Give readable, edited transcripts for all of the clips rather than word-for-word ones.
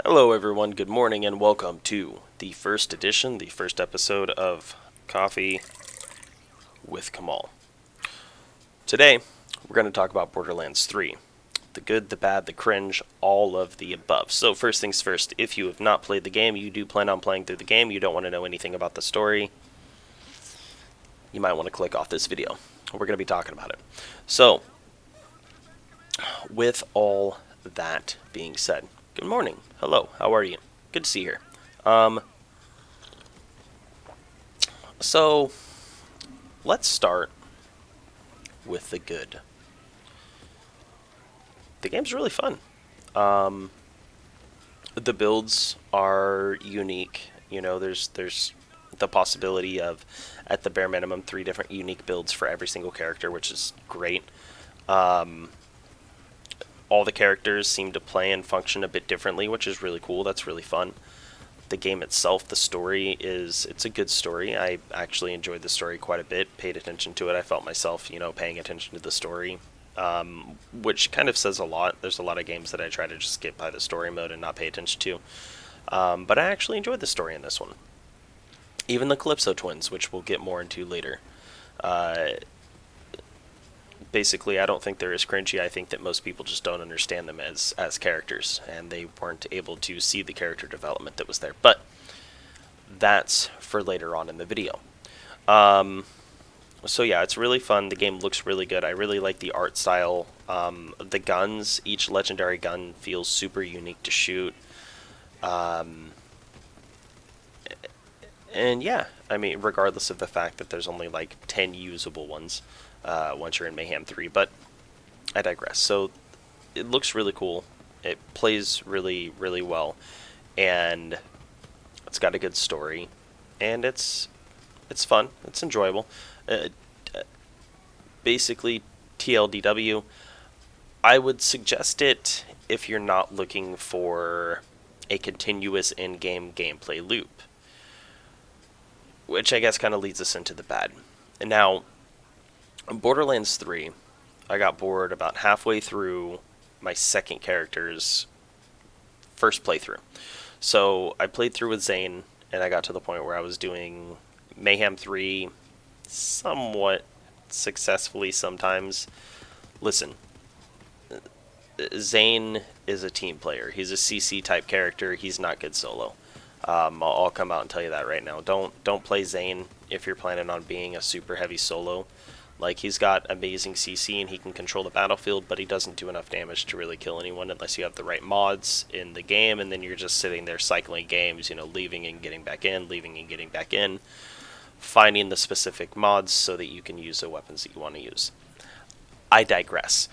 Hello everyone, good morning and welcome to the first edition, the first episode of Coffee with Kamahl. Today, we're going to talk about Borderlands 3. The good, the bad, the cringe, all of the above. So first things first, if you have not played the game, you do plan on playing through the game, you don't want to know anything about the story, you might want to click off this video. We're going to be talking about it. So, with all that being said, good morning. Hello, how are you? Good to see you here. So, let's start with the good. The game's really fun. The builds are unique. You know, there's the possibility of, at the bare minimum, 3 different unique builds for every single character, which is great. All the characters seem to play and function a bit differently, which is really cool. That's really fun. The game itself, the story it's a good story. I actually enjoyed the story quite a bit, paid attention to it. I felt myself, paying attention to the story, which kind of says a lot. There's a lot of games that I try to just skip by the story mode and not pay attention to. But I actually enjoyed the story in this one. Even the Calypso twins, which we'll get more into later. Basically, I don't think they're as cringy. I think that most people just don't understand them as characters, and they weren't able to see the character development that was there. But that's for later on in the video. So yeah, it's really fun. The game looks really good. I really like the art style. The guns, each legendary gun feels super unique to shoot. And yeah, I mean, regardless of the fact that there's only like 10 usable ones once you're in Mayhem 3, but I digress. So it looks really cool. It plays really, really well, and it's got a good story, and it's fun. It's enjoyable. Basically, TLDW, I would suggest it if you're not looking for a continuous in-game gameplay loop, which I guess kind of leads us into the bad. And now, Borderlands 3, I got bored about halfway through my second character's first playthrough. So I played through with Zane, and I got to the point where I was doing Mayhem 3 somewhat successfully sometimes. Listen, Zane is a team player. He's a CC type character. He's not good solo. I'll come out and tell you that right now. Don't play Zane if you're planning on being a super heavy solo. Like, he's got amazing CC and he can control the battlefield, but he doesn't do enough damage to really kill anyone unless you have the right mods in the game, and then you're just sitting there cycling games, leaving and getting back in, leaving and getting back in, finding the specific mods so that you can use the weapons that you want to use. I digress.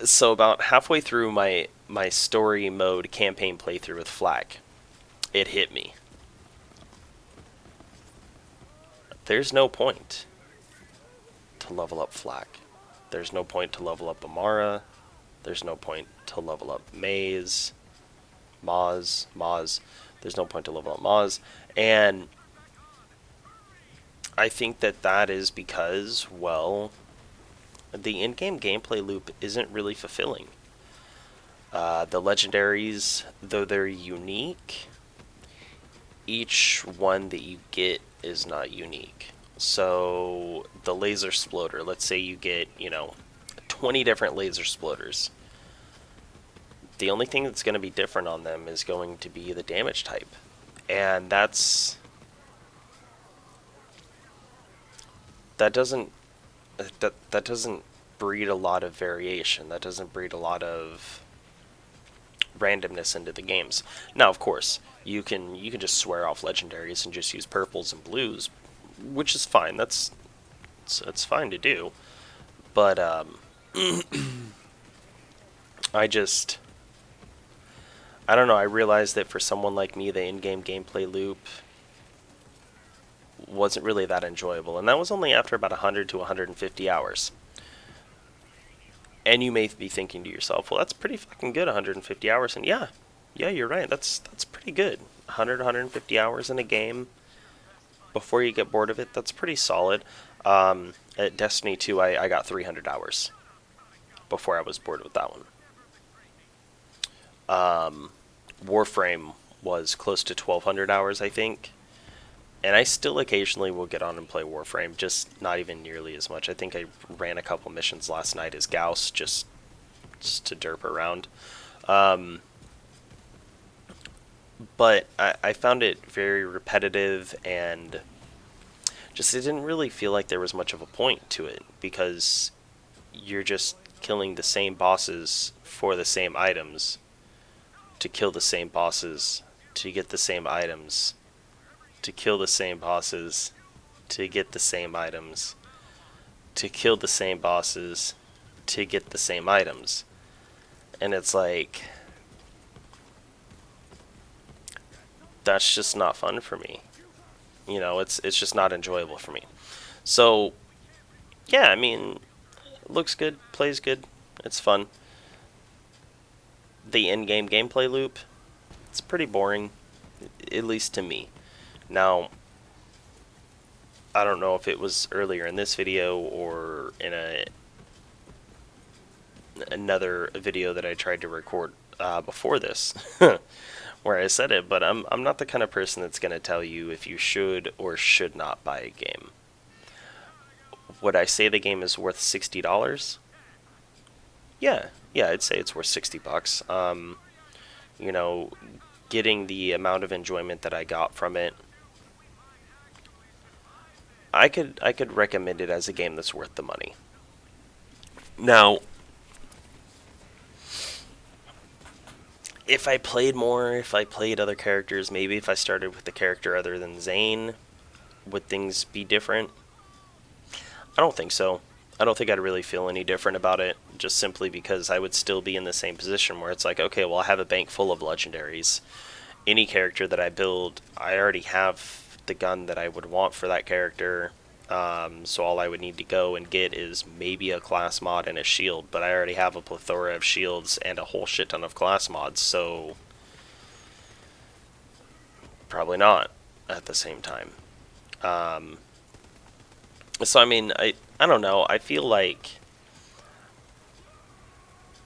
So about halfway through my story mode campaign playthrough with Flak, it hit me. There's no point to level up Flak. There's no point to level up Amara. There's no point to level up Maze. Maz. There's no point to level up Maz. And I think that is because, well, the in-game gameplay loop isn't really fulfilling. The legendaries, though they're unique, each one that you get is not unique. So the laser sploder, let's say you get, 20 different laser sploders. The only thing that's going to be different on them is going to be the damage type. And that doesn't breed a lot of variation. That doesn't breed a lot of randomness into the games. Now, of course, you can just swear off legendaries and just use purples and blues, which is fine. That's fine to do. But I don't know. I realized that for someone like me, the in-game gameplay loop wasn't really that enjoyable, and that was only after about 100 to 150 hours. And you may be thinking to yourself, well, that's pretty fucking good, 150 hours. And yeah, you're right. That's pretty good. 100, 150 hours in a game before you get bored of it, that's pretty solid. At Destiny 2, I got 300 hours before I was bored with that one. Warframe was close to 1,200 hours, I think. And I still occasionally will get on and play Warframe, just not even nearly as much. I think I ran a couple missions last night as Gauss, just to derp around. But I found it very repetitive, and just it didn't really feel like there was much of a point to it, because you're just killing the same bosses for the same items, to kill the same bosses, to get the same items, to kill the same bosses, to get the same items, to kill the same bosses, to get the same items. And it's like, that's just not fun for me. You know, it's just not enjoyable for me. So, yeah, I mean, looks good, plays good, it's fun. The in-game gameplay loop, it's pretty boring, at least to me. Now, I don't know if it was earlier in this video or in another video that I tried to record before this, where I said it, but I'm not the kind of person that's going to tell you if you should or should not buy a game. Would I say the game is worth $60? Yeah, I'd say it's worth $60. You know, getting the amount of enjoyment that I got from it, I could recommend it as a game that's worth the money. Now, if I played more, if I played other characters, maybe if I started with a character other than Zane, would things be different? I don't think so. I don't think I'd really feel any different about it, just simply because I would still be in the same position where it's like, okay, well, I have a bank full of legendaries. Any character that I build, I already have the gun that I would want for that character, so all I would need to go and get is maybe a class mod and a shield, but I already have a plethora of shields and a whole shit ton of class mods, so probably not at the same time. So I mean, I don't know. I feel like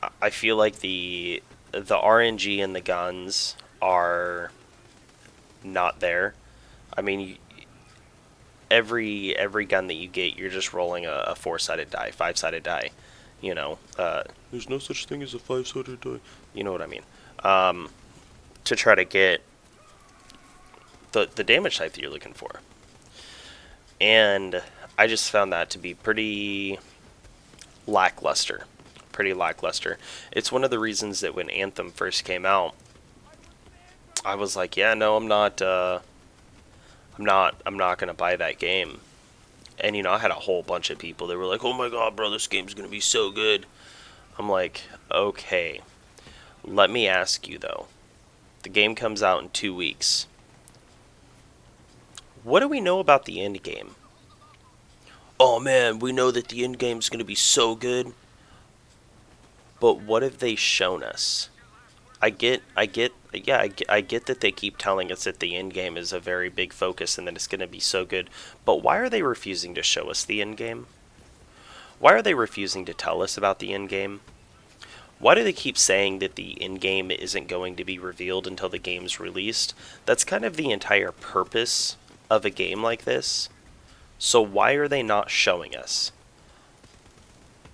the RNG and the guns are not there. I mean, every gun that you get, you're just rolling a 4-sided die, 5-sided die. You know, there's no such thing as a 5-sided die. You know what I mean? To try to get the damage type that you're looking for. And I just found that to be pretty lackluster. It's one of the reasons that when Anthem first came out, I was like, yeah, no, I'm not gonna buy that game. And you know, I had a whole bunch of people that were like, oh my god, bro, this game's gonna be so good. I'm like, okay, let me ask you though, the game comes out in 2 weeks. What do we know about the end game? Oh man, we know that the end game's gonna be so good. But what have they shown us? I get that they keep telling us that the end game is a very big focus and that it's going to be so good. But why are they refusing to show us the end game? Why are they refusing to tell us about the end game? Why do they keep saying that the end game isn't going to be revealed until the game's released? That's kind of the entire purpose of a game like this. So why are they not showing us?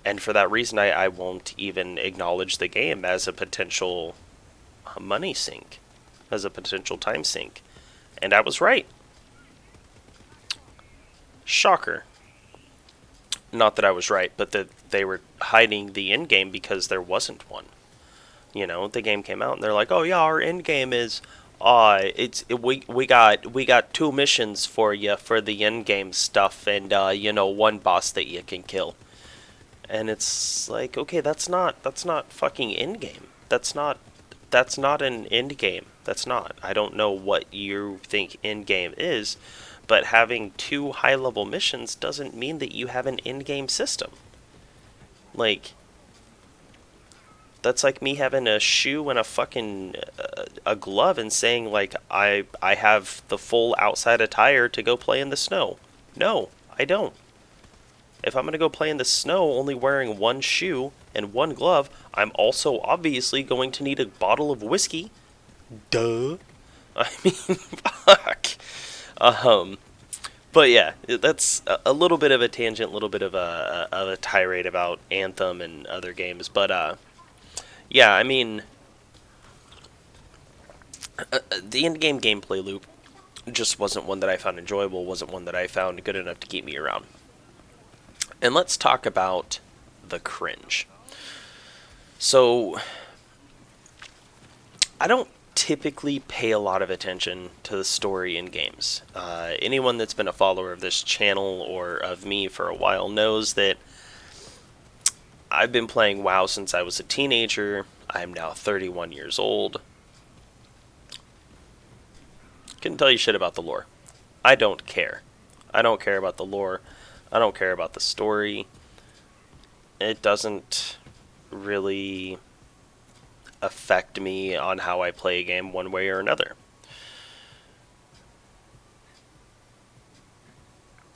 And for that reason, I won't even acknowledge the game as a potential money sink, as a potential time sink. And I was right. Shocker. Not that I was right, but that they were hiding the end game because there wasn't one. You know, the game came out and they're like, "Oh yeah, our end game is we got 2 missions for you for the end game stuff, and you know, 1 boss that you can kill." And it's like, okay, that's not fucking end game. That's not an end game. That's not. I don't know what you think end game is, but having 2 high-level missions doesn't mean that you have an end game system. Like, that's like me having a shoe and a fucking a glove and saying like I have the full outside attire to go play in the snow. No, I don't. If I'm going to go play in the snow only wearing 1 shoe and one glove, I'm also obviously going to need a bottle of whiskey. Duh. I mean, fuck. Um, but yeah, that's a little bit of a tangent, a little bit of a tirade about Anthem and other games. But yeah, I mean, the in-game gameplay loop just wasn't one that I found enjoyable, wasn't one that I found good enough to keep me around. And let's talk about the cringe. So, I don't typically pay a lot of attention to the story in games. Anyone that's been a follower of this channel or of me for a while knows that I've been playing WoW since I was a teenager. I'm now 31 years old. Couldn't tell you shit about the lore. I don't care. I don't care about the lore. I don't care about the story. It doesn't really affect me on how I play a game one way or another.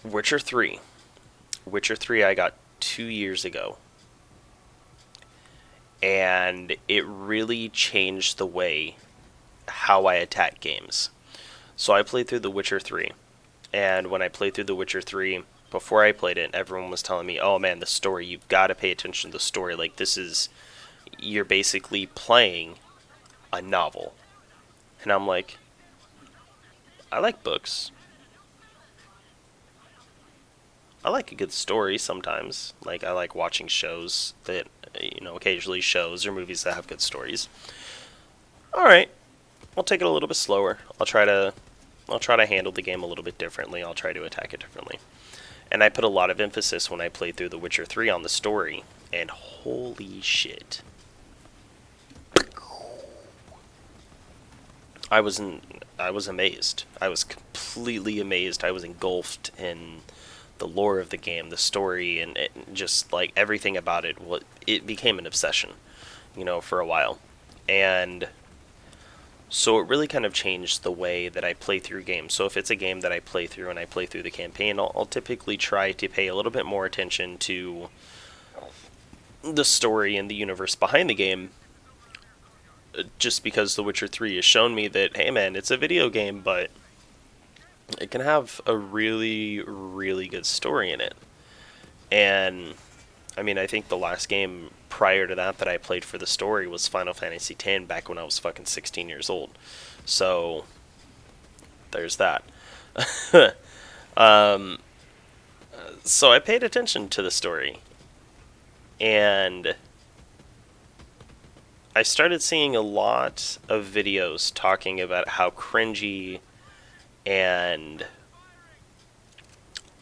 Witcher 3. Witcher 3 I got 2 years ago. And it really changed the way how I attack games. So I played through The Witcher 3. And when I played through The Witcher 3, before I played it, everyone was telling me, oh man, the story, you've got to pay attention to the story. Like, this is, you're basically playing a novel. And I'm like, I like books. I like a good story sometimes. Like, I like watching shows that, occasionally shows or movies that have good stories. Alright, I'll take it a little bit slower. I'll try to handle the game a little bit differently. I'll try to attack it differently. And I put a lot of emphasis when I played through The Witcher 3 on the story, and holy shit. I was amazed. I was completely amazed. I was engulfed in the lore of the game, the story, and just like everything about it. It became an obsession, for a while. And so it really kind of changed the way that I play through games. So if it's a game that I play through and I play through the campaign, I'll typically try to pay a little bit more attention to the story and the universe behind the game, just because The Witcher 3 has shown me that, hey man, it's a video game, but it can have a really, really good story in it. And I mean, I think the last game prior to that I played for the story was Final Fantasy X back when I was fucking 16 years old. So, there's that. So I paid attention to the story. And I started seeing a lot of videos talking about how cringy and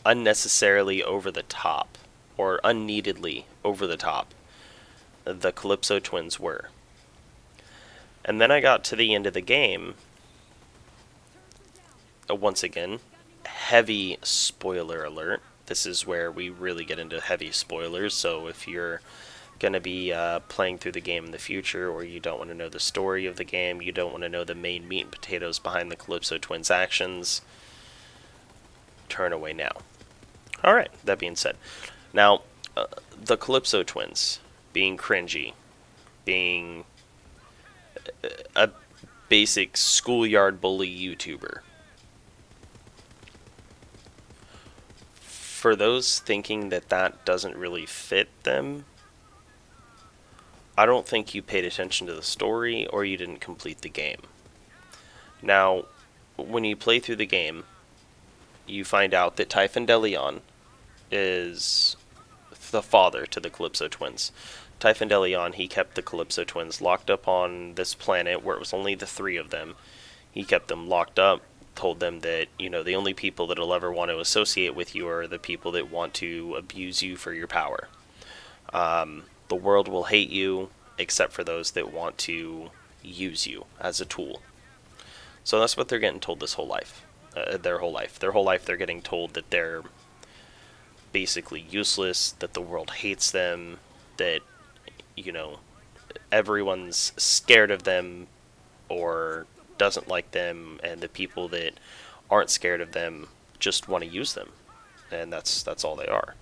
unnecessarily over the top, or unneededly over the top, the Calypso twins were. And then I got to the end of the game. Once again, heavy spoiler alert. This is where we really get into heavy spoilers, so if you're going to be playing through the game in the future, or you don't want to know the story of the game, you don't want to know the main meat and potatoes behind the Calypso twins' actions, turn away now. Alright, that being said. Now, the Calypso twins being cringy, being a basic schoolyard bully YouTuber. For those thinking that doesn't really fit them, I don't think you paid attention to the story or you didn't complete the game. Now, when you play through the game, you find out that Typhon DeLeon is the father to the Calypso twins. Typhon DeLeon, he kept the Calypso twins locked up on this planet where it was only the three of them. He kept them locked up, told them that, the only people that'll ever want to associate with you are the people that want to abuse you for your power. The world will hate you, except for those that want to use you as a tool. So that's what they're getting told this whole life. Their whole life. Their whole life they're getting told that they're basically useless, that the world hates them, that, everyone's scared of them or doesn't like them, and the people that aren't scared of them just want to use them. And that's all they are.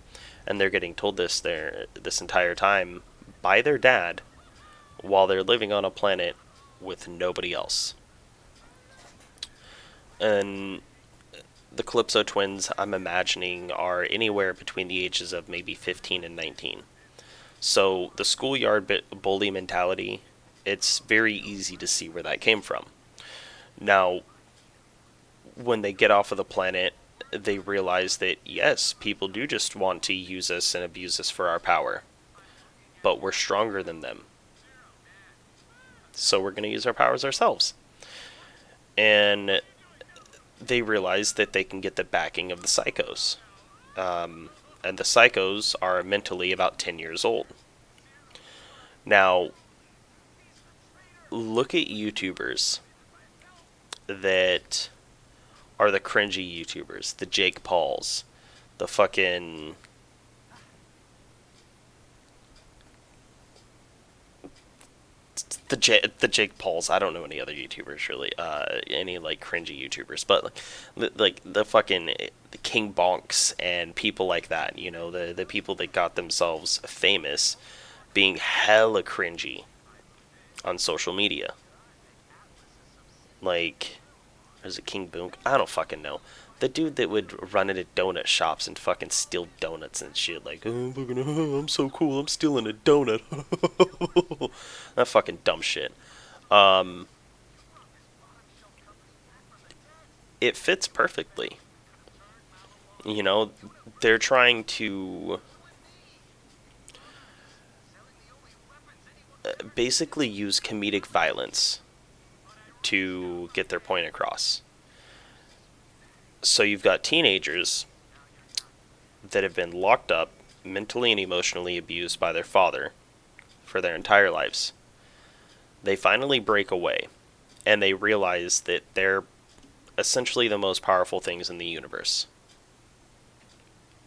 And they're getting told this entire time by their dad while they're living on a planet with nobody else. And the Calypso twins, I'm imagining, are anywhere between the ages of maybe 15 and 19. So the schoolyard bully mentality, it's very easy to see where that came from. Now, when they get off of the planet, they realize that, yes, people do just want to use us and abuse us for our power. But we're stronger than them. So we're going to use our powers ourselves. And they realize that they can get the backing of the psychos. And the psychos are mentally about 10 years old. Now, look at YouTubers that are the cringy YouTubers, the Jake Pauls, the fucking the Jake Pauls. I don't know any other YouTubers really, any like cringy YouTubers, but like the fucking the King Bonks and people like that. You know, the people that got themselves famous being hella cringy on social media. Like, there's a King Boonk. I don't fucking know. The dude that would run into donut shops and fucking steal donuts and shit, like, oh, fucking, oh, I'm so cool, I'm stealing a donut. That fucking dumb shit. It fits perfectly. You know, they're trying to basically use comedic violence to get their point across. So you've got teenagers that have been locked up, mentally and emotionally abused by their father for their entire lives. They finally break away, and they realize that they're essentially the most powerful things in the universe.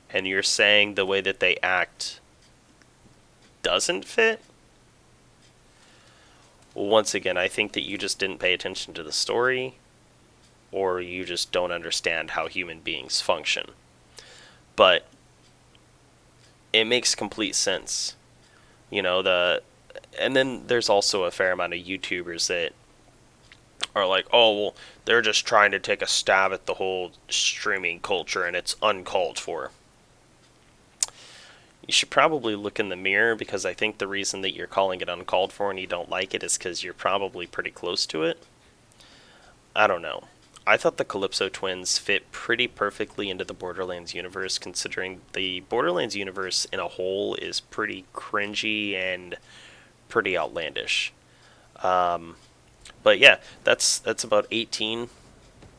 And you're saying the way that they act doesn't fit? Once again, I think that you just didn't pay attention to the story, or you just don't understand how human beings function. But it makes complete sense. You know, and then there's also a fair amount of YouTubers that are like, oh, well, they're just trying to take a stab at the whole streaming culture and it's uncalled for. You should probably look in the mirror, because I think the reason that you're calling it uncalled for and you don't like it is because you're probably pretty close to it. I don't know. I thought the Calypso twins fit pretty perfectly into the Borderlands universe, considering the Borderlands universe in a whole is pretty cringy and pretty outlandish. But yeah, that's about 18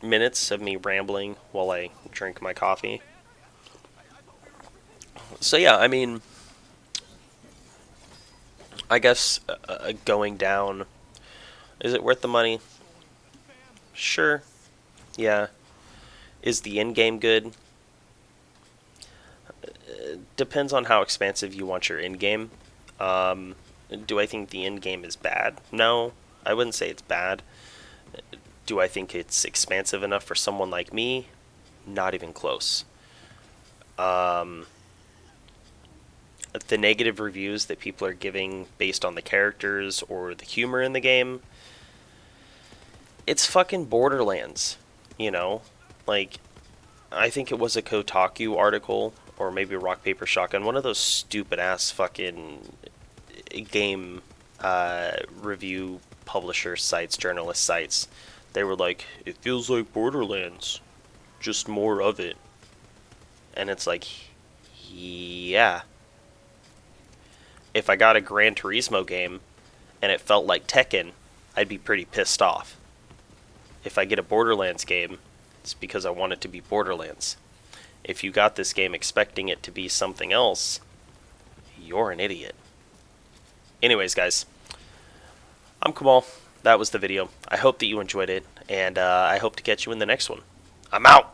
minutes of me rambling while I drink my coffee. So yeah, I mean, I guess going down, is it worth the money? Sure. Yeah. Is the end game good? Depends on how expansive you want your end game. Do I think the end game is bad? No, I wouldn't say it's bad. Do I think it's expansive enough for someone like me? Not even close. The negative reviews that people are giving based on the characters or the humor in the game, it's fucking Borderlands, you know? Like, I think it was a Kotaku article, or maybe Rock Paper Shotgun, one of those stupid ass fucking game review publisher sites, journalist sites. They were like, it feels like Borderlands, just more of it. And it's like, yeah. If I got a Gran Turismo game and it felt like Tekken, I'd be pretty pissed off. If I get a Borderlands game, it's because I want it to be Borderlands. If you got this game expecting it to be something else, you're an idiot. Anyways, guys, I'm Kamahl. That was the video. I hope that you enjoyed it, and I hope to catch you in the next one. I'm out!